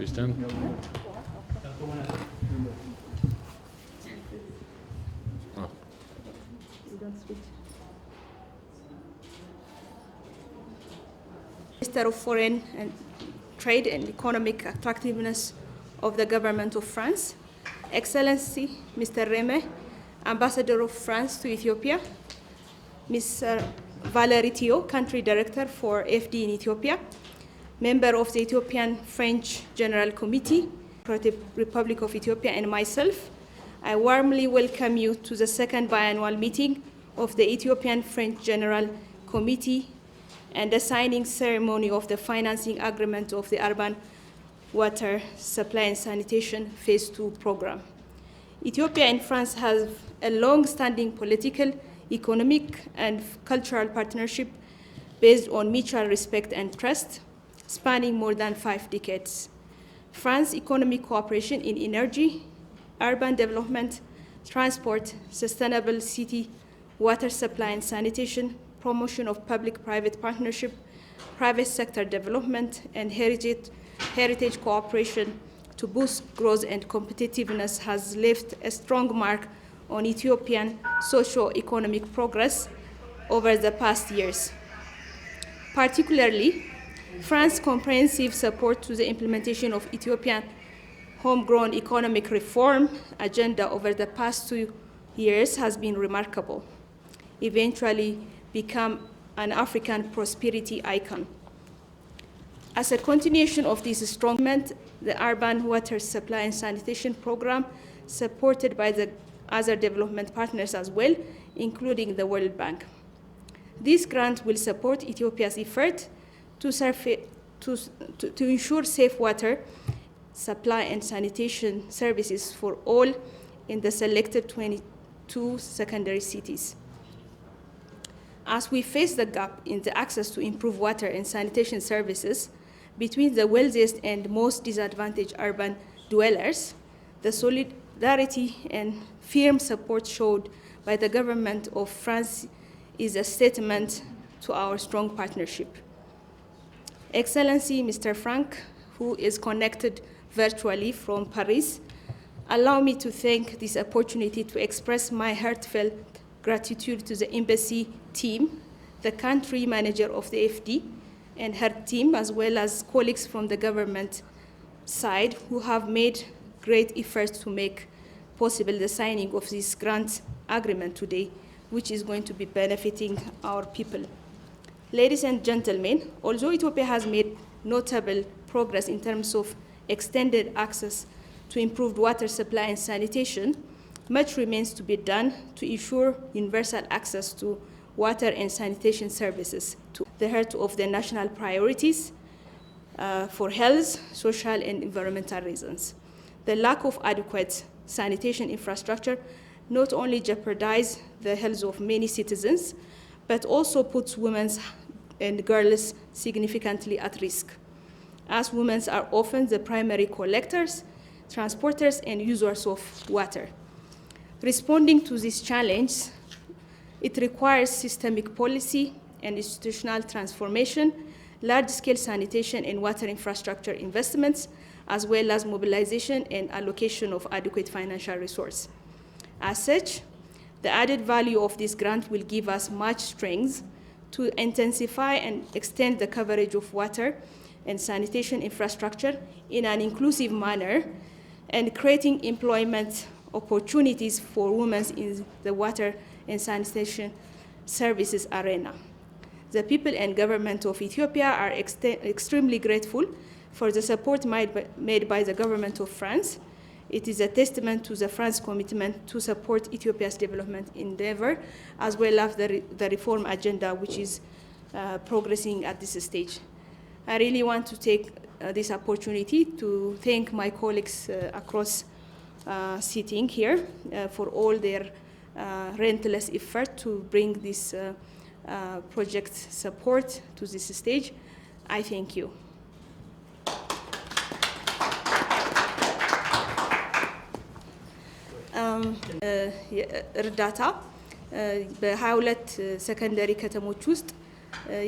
Please stand. Minister of Foreign and Trade and Economic Attractiveness of the Government of France, Excellency Mr. Reme, Ambassador of France to Ethiopia, Mr. Valéry Thiault, Country Director for FD in Ethiopia, Member of the Ethiopian-French General Committee, Republic of Ethiopia, and myself, I warmly welcome you to the second biannual meeting of the Ethiopian-French General Committee and the signing ceremony of the financing agreement of the Urban Water Supply and Sanitation Phase 2 program. Ethiopia and France have a long-standing political, economic, and cultural partnership based on mutual respect and trust, spanning more than 5 decades. France's economic cooperation in energy, urban development, transport, sustainable city, water supply and sanitation, promotion of public-private partnership, private sector development, and heritage cooperation to boost growth and competitiveness has left a strong mark on Ethiopian socio-economic progress over the past years. Particularly, France's comprehensive support to the implementation of Ethiopian homegrown economic reform agenda over the past 2 years has been remarkable, eventually become an African prosperity icon. As a continuation of this strong movement, the Urban Water Supply and Sanitation Program, supported by the other development partners as well, including the World Bank. This grant will support Ethiopia's effort to ensure safe water supply and sanitation services for all in the selected 22 secondary cities. As we face the gap in the access to improved water and sanitation services between the wealthiest and most disadvantaged urban dwellers, the solidarity and firm support showed by the government of France is a statement to our strong partnership. Excellency Mr. Frank, who is connected virtually from Paris, allow me to take this opportunity to express my heartfelt gratitude to the embassy team, the country manager of the FD, and her team, as well as colleagues from the government side who have made great efforts to make possible the signing of this grant agreement today, which is going to be benefiting our people. Ladies and gentlemen, although Ethiopia has made notable progress in terms of extended access to improved water supply and sanitation, much remains to be done to ensure universal access to water and sanitation services, to the heart of the national priorities for health, social, and environmental reasons. The lack of adequate sanitation infrastructure not only jeopardizes the health of many citizens, but also puts women and girls significantly at risk, as women are often the primary collectors, transporters, and users of water. Responding to this challenge, it requires systemic policy and institutional transformation, large-scale sanitation and water infrastructure investments, as well as mobilization and allocation of adequate financial resources. As such, the added value of this grant will give us much strength to intensify and extend the coverage of water and sanitation infrastructure in an inclusive manner, and creating employment opportunities for women in the water and sanitation services arena. The people and government of Ethiopia are extremely grateful for the support made by the government of France. It is a testament to the France commitment to support Ethiopia's development endeavor, as well as the reform agenda, which is progressing at this stage. I really want to take this opportunity to thank my colleagues across sitting here for all their relentless effort to bring this project support to this stage. I thank you. እርዳታ በ22 ሰከንደሪ ከተሞች ውስጥ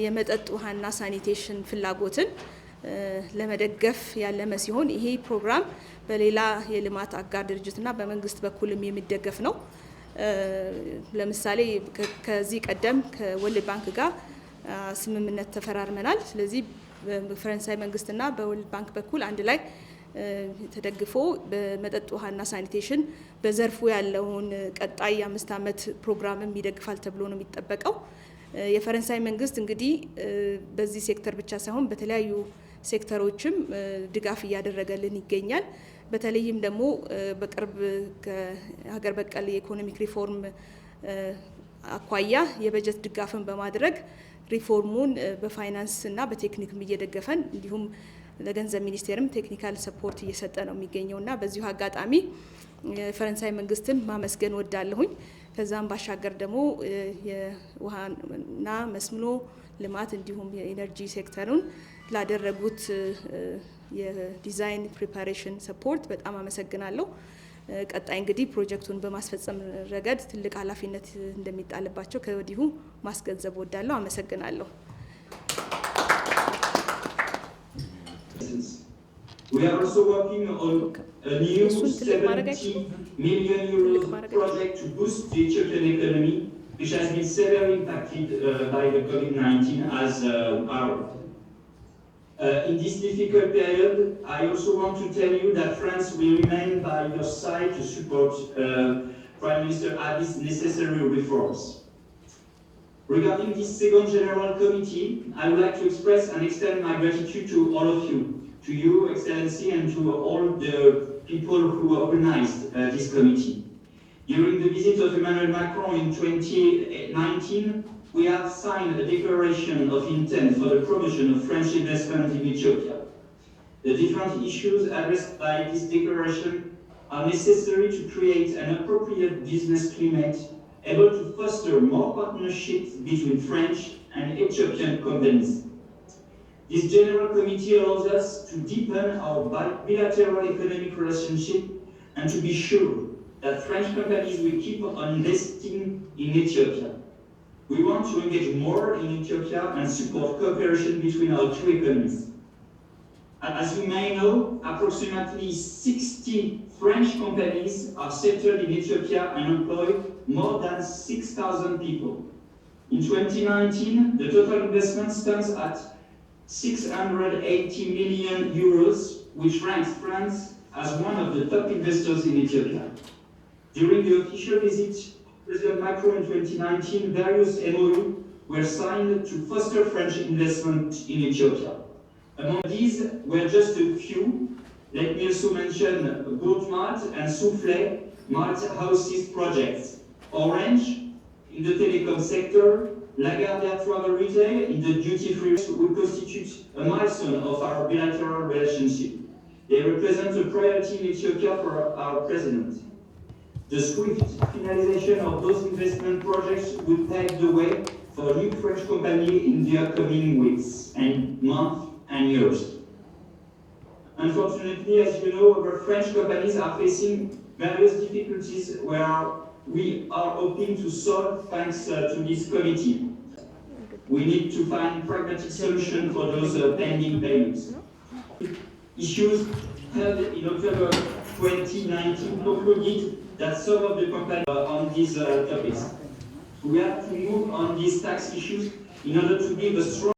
የመጠጥ ውሃና ሳኒቴሽን ፍላጎትን ለመደገፍ ያለመ ሲሆን ይሄ ፕሮግራም በሌላ የልማት አጋር ድርጅትና በመንግስት በኩልም የሚደገፍ ነው። ለምሳሌ ከዚህ ቀደም ከወርልድ ባንክ ጋር ስምምነት ተፈራርመናል። ስለዚህ በፈረንሳይ መንግስትና በወርልድ ባንክ በኩል አንድ ላይ ተደግፎ በመጠጥ ውሃና ሳኒቴሽን በዘርፉ ያለውን ቀጣይ 5 ዓመት ፕሮግራምም ይደግፋል ተብሎ ነው የሚጠበቀው። የፈረንሳይ መንግስት እንግዲህ በዚህ ሴክተር ብቻ ሳይሆን በተለያዩ ሴክተሮችም ድጋፍ እያደረገልን ይገኛል። በተለይም ደግሞ በቅርብ ከሀገር በቀል የኢኮኖሚክ ሪፎርም አኳያ የበጀት ድጋፍን በማድረግ ሪፎርሙን በፋይናንስ እና በቴክኒክም እየደገፈን እንዲሁም ለገንዘብ ሚኒስቴርም ቴክኒካል ሰፖርት እየሰጠ ነው የሚገኘው እና በዚሁ አጋጣሚ የፈረንሳይ መንግስትን ማመስገን ወዳለሁኝ። ከዛም ባሻገር ደግሞ የውሃና መስኖ ልማት እንዲሁም የኢነርጂ ሴክተሩን ላደረጉት የዲዛይን ፕሪፓሬሽን ሰፖርት በጣም አመሰግናለሁ። ቀጣይ እንግዲህ ፕሮጀክቱን በማስፈጸም ረገድ ትልቅ ኃላፊነት እንደሚጣልባቸው ከወዲሁ ማስገንዘብ ወዳለሁ። አመሰግናለሁ። We are also working on a new 70 million euros project to boost the Ethiopian economy, which has been severely impacted by the COVID-19 as our. In this difficult period, I also want to tell you that France will remain by your side to support Prime Minister Abiy's necessary reforms. Regarding this second General Committee, I would like to express and extend my gratitude to all of you, to you, Excellency, and to all the people who organized this committee. During the visit of Emmanuel Macron in 2019, we have signed a declaration of intent for the promotion of French investment in Ethiopia. The different issues addressed by this declaration are necessary to create an appropriate business climate able to foster more partnerships between French and Ethiopian companies. This General Committee allows us to deepen our bilateral economic relationship and to be sure that French companies will keep on investing in Ethiopia. We want to engage more in Ethiopia and support cooperation between our two economies. As you may know, approximately 60 French companies are settled in Ethiopia and employ more than 6,000 people. In 2019, the total investment stands at 680 million euros, which ranks France as one of the top investors in Ethiopia. During the official visit President Macron in 2019, various MOU were signed to foster French investment in Ethiopia. Among these were just a few. Let me also mention Goat Mart and Soufflé Mart Houses projects. Orange in the telecom sector, Lagardère Travel Retail in the duty-free will constitute a milestone of our bilateral relationship. They represent a priority in Ethiopia for our president. The swift finalization of those investment projects will pave the way for a new French company in the upcoming weeks and months and years. Unfortunately, as you know, our French companies are facing various difficulties where we are hoping to solve thanks to this committee. We need to find pragmatic solution for those pending payments. Issues held in October 2019 concluded that some of the companies are on these topics. We have to move on these tax issues in order to give a strong